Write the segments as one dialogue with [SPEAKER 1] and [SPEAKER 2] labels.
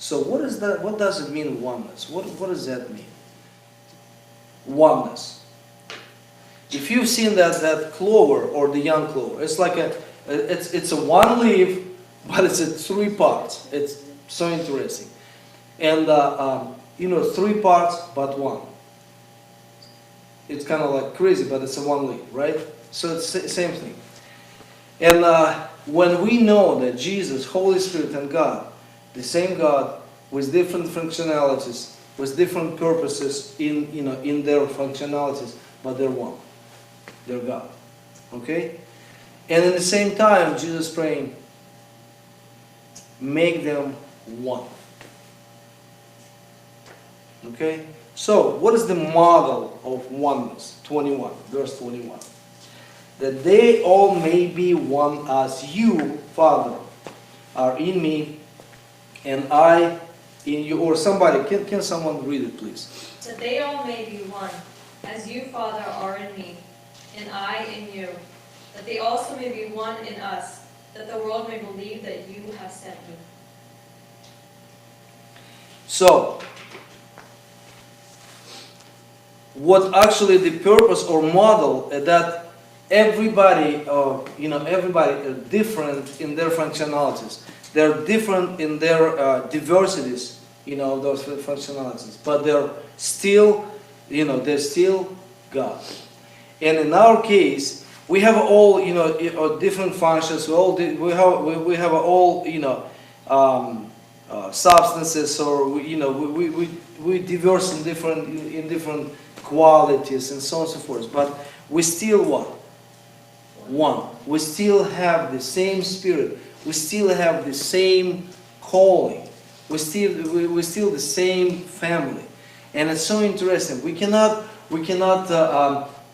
[SPEAKER 1] So what is that? What does it mean, oneness? What does that mean? Oneness. If you've seen that clover or the young clover, it's like it's a one leaf, but it's at 3 parts. It's so interesting, and 3 parts but one. It's kind of like crazy, but it's a one leaf, right? So it's the same thing. And when we know that Jesus, Holy Spirit, and God, the same God with different functionalities, with different purposes in their functionalities, but they're one. They're God. Okay? And at the same time, Jesus praying, make them one. Okay? So, what is the model of oneness? 21, verse 21. That they all may be one as you, Father, are in me, and I in you. Or somebody, can someone read it, please?
[SPEAKER 2] That they all may be one, as you, Father, are in me, and I in you. That they also may be one in us, that the world may believe that you have sent me.
[SPEAKER 1] So, what actually the purpose or model that everybody, everybody are different in their functionalities. They're different in their diversities, those functionalities. But they're still, they're still God. And in our case, we have all, different functions. We have all, substances, or we diverse in different qualities and so on and so forth. But we still what? One. We still have the same spirit. We still have the same calling. We still the same family. And it's so interesting. We cannot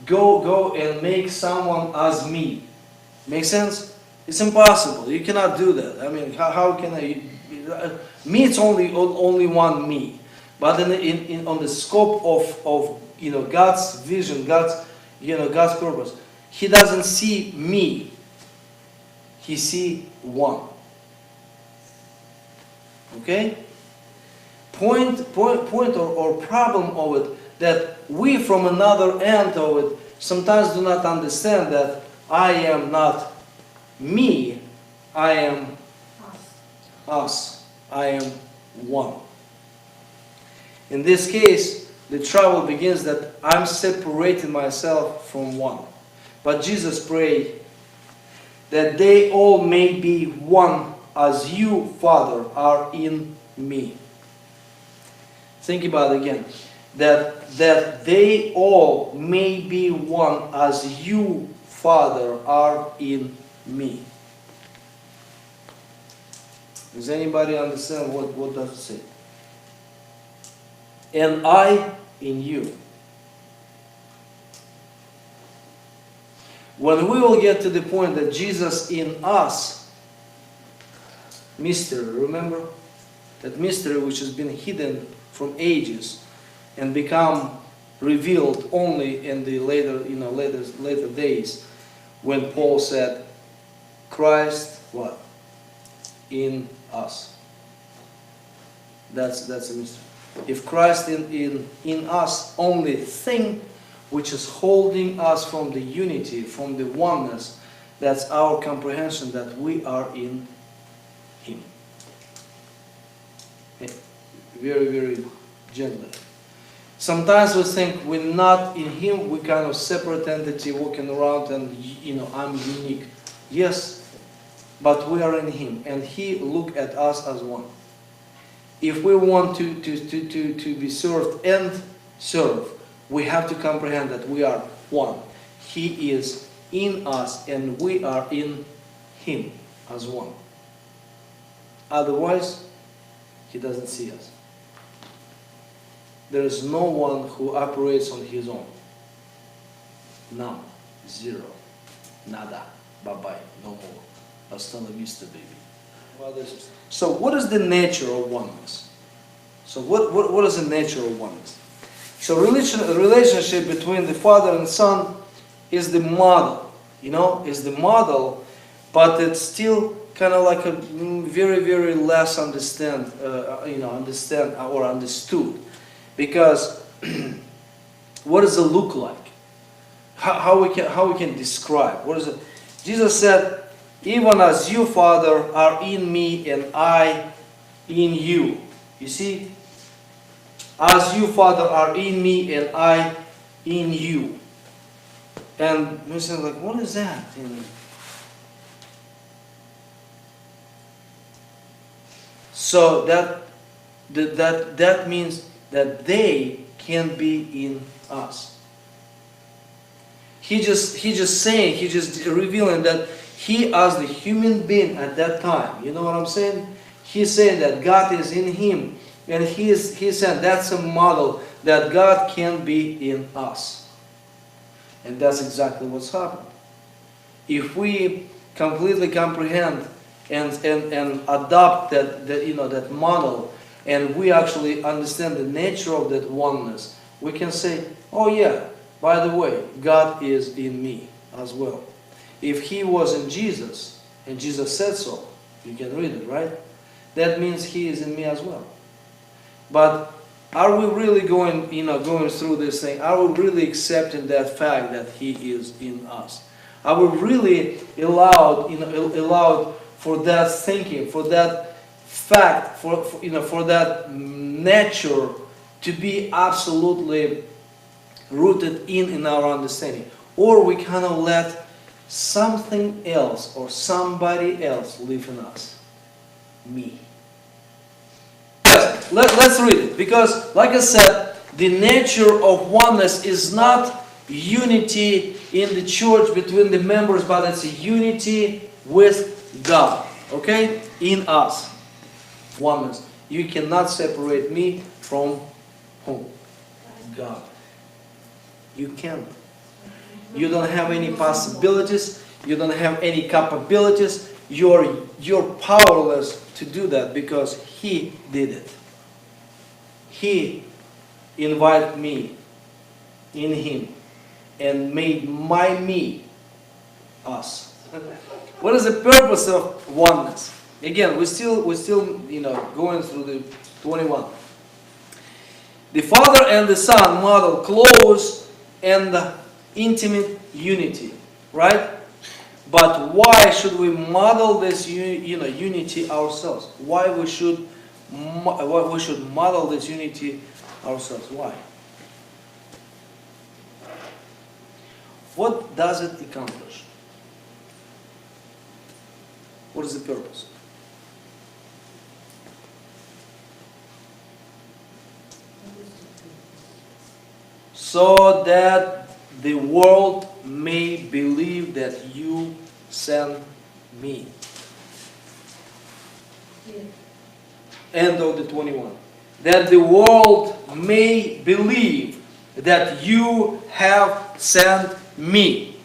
[SPEAKER 1] go and make someone as me. Make sense? It's impossible. You cannot do that. I mean, how can I? Me, it's only one me. But on the scope of God's vision, God's purpose, He doesn't see me. He sees one. Okay? Point or problem of it, that we from another end of it sometimes do not understand that I am not me, I am us. I am one. In this case, the trouble begins that I'm separating myself from one. But Jesus prayed that they all may be one as you, Father, are in me. Think about it again. That they all may be one as you, Father, are in me. Does anybody understand what does it say? And I in you. When we will get to the point that Jesus in us, mystery, remember? That mystery which has been hidden from ages and become revealed only in the later days, when Paul said, Christ, what? In us. That's a mystery. If Christ in us, only thing which is holding us from the unity, from the oneness, that's our comprehension that we are in Him. Very, very gently. Sometimes we think we're not in Him, we're kind of separate entity walking around and, I'm unique. Yes, but we are in Him, and He look at us as one. If we want to be served and serve, we have to comprehend that we are one. He is in us and we are in Him as one. Otherwise, He doesn't see us. There is no one who operates on his own. None. Zero. Nada. Bye-bye. No more. Hasta la vista, baby. So what is the nature of oneness? So what is the nature of oneness? So relationship between the Father and Son is the model. Is the model, but it's still kind of like a very, very less understand or understood. Because what does it look like? How we can describe? What is it? Jesus said, even as you, Father, are in me and I in you. You see? As you, Father, are in me and I in you. And we say, like, what is that? So that means that they can be in us. He's just revealing that he, as the human being at that time, you know what I'm saying? He's saying that God is in him, and he's saying that's a model that God can be in us. And that's exactly what's happened. If we completely comprehend and adopt that model, and we actually understand the nature of that oneness, we can say, oh yeah, by the way, God is in me as well. If he was in Jesus, and Jesus said so, you can read it, right? That means he is in me as well. But are we really going through this thing? Are we really accepting that fact that he is in us? Are we really allowed for that thinking, for that fact, for that nature to be absolutely rooted in our understanding? Or we kind of let something else or somebody else live in us? Me. Yes, let's read it. Because, like I said, the nature of oneness is not unity in the church between the members, but it's a unity with God. Okay? In us. Oneness. You cannot separate me from whom? God. You can't. You don't have any possibilities. You don't have any capabilities. You're powerless to do that because he did it. He invited me in him and made my me us. What is the purpose of oneness? Again, we're still going through the 21. The Father and the Son model close and intimate unity, right? But why should we model this unity ourselves? Why we should model this unity ourselves? Why? What does it accomplish? What is the purpose? So that the world may believe that you sent me.
[SPEAKER 2] Yeah.
[SPEAKER 1] End of the 21. That the world may believe that you have sent me.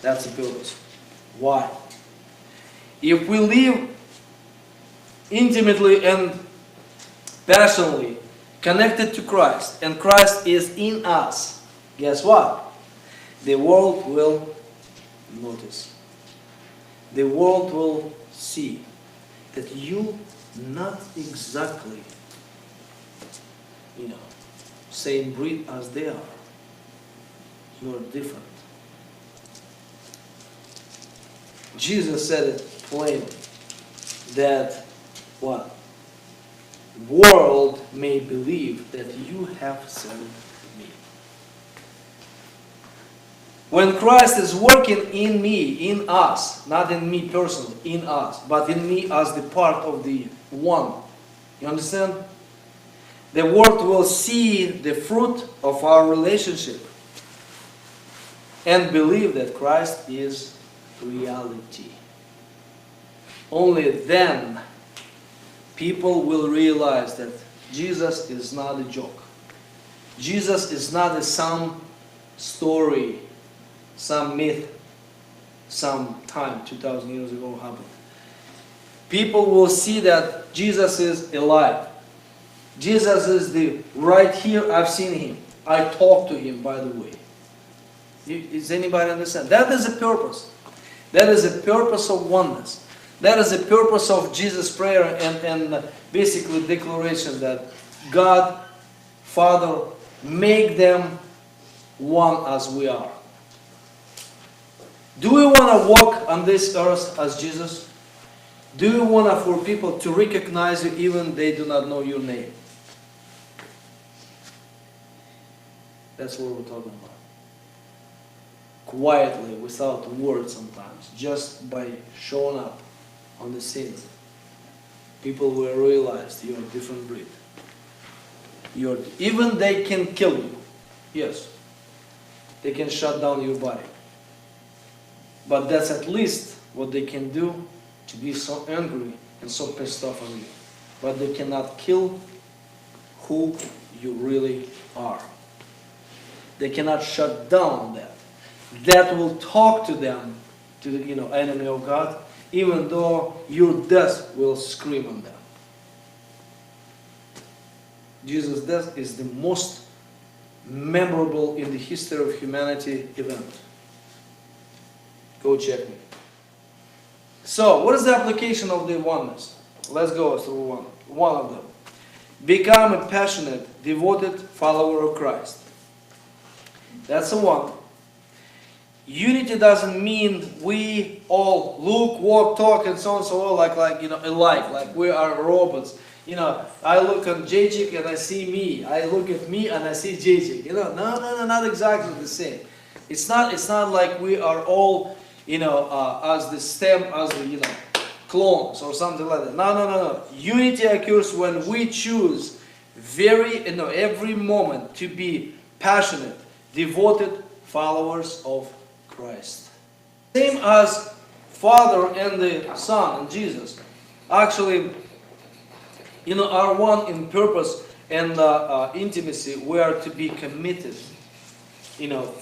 [SPEAKER 1] That's the purpose. Why? If we live intimately and passionately connected to Christ, and Christ is in us, guess what? The world will notice. The world will see that you not exactly, same breed as they are. You are different. Jesus said it plainly that what? World may believe that you have sent me. When Christ is working in me, in us, not in me personally, in us, but in me as the part of the one. You understand? The world will see the fruit of our relationship and believe that Christ is reality. Only then people will realize that Jesus is not a joke. Jesus is not some story, some myth, some time 2,000 years ago happened. People will see that Jesus is alive. Jesus is the right here. I've seen him. I talked to him, by the way. Does anybody understand? That is the purpose. That is the purpose of oneness. That is the purpose of Jesus' prayer and basically declaration that God, Father, make them one as we are. Do we want to walk on this earth as Jesus? Do you want for people to recognize you even they do not know your name? That's what we're talking about. Quietly, without words sometimes, just by showing up on the scene, people will realize you're a different breed. Even they can kill you. Yes. They can shut down your body. But that's at least what they can do, to be so angry and so pissed off on you. But they cannot kill who you really are. They cannot shut down that. That will talk to them, to the enemy of God, even though your death will scream on them. Jesus' death is the most memorable in the history of humanity event. Go check me. So, what is the application of the oneness? Let's go through one of them. Become a passionate, devoted follower of Christ. That's the one. Unity doesn't mean we all look, walk, talk, and so on, so on, like alike, like we are robots. I look at Jacek and I see me. I look at me and I see Jacek. No, not exactly the same. It's not like we are all, as the stem, as the, clones or something like that. No. Unity occurs when we choose every moment to be passionate, devoted followers of Christ. Same as Father and the Son and Jesus actually, are one in purpose and intimacy. We are to be committed,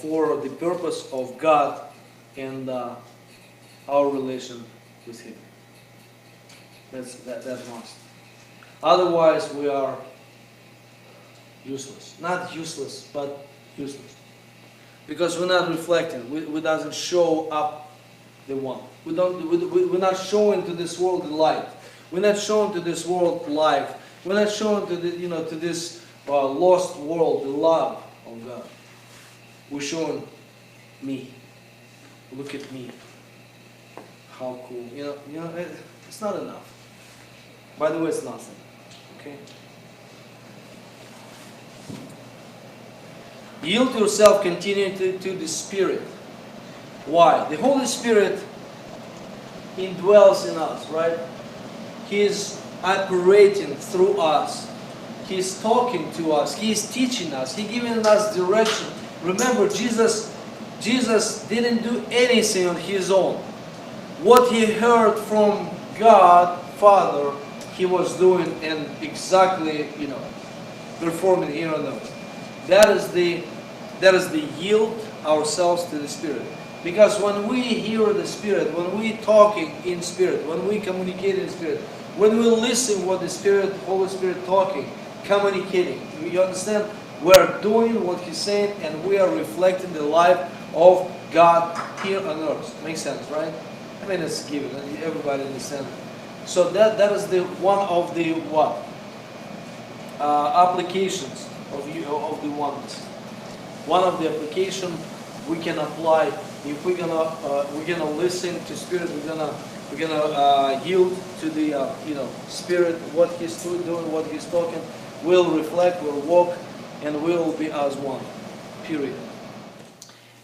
[SPEAKER 1] for the purpose of God and our relation with Him. That must. Otherwise, we are useless. Not useless, but useless. Because we're not reflecting. We doesn't show up the one. We're not showing to this world the light. We're not showing to this world life. We're not showing to to this lost world the love of God. We're showing me. Look at me. How cool. It's not enough. By the way, it's nothing. Okay? Yield yourself continually to the Spirit. Why? The Holy Spirit indwells in us, right? He is operating through us. He is talking to us. He is teaching us. He is giving us direction. Remember, Jesus didn't do anything on His own. What He heard from God, Father, He was doing and exactly, performing here on earth. That is the yield ourselves to the Spirit. Because when we hear the Spirit, when we talking in Spirit, when we communicate in Spirit, when we listen what the Holy Spirit talking, communicating, you understand? We're doing what He's saying and we are reflecting the life of God here on earth. Makes sense, right? I mean, it's given. Everybody understands. So that is the one of the applications of the oneness. One of the application we can apply if we're gonna listen to Spirit. We're gonna yield to the Spirit, what He's doing, what He's talking. We'll reflect, we'll walk, and we'll be as one. Period.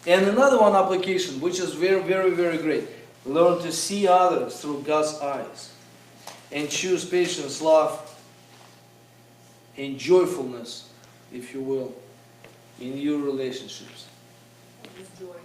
[SPEAKER 1] And another one application, which is very, very, very great. Learn to see others through God's eyes, and choose patience, love, and joyfulness, if you will, in your relationships.
[SPEAKER 2] Joy.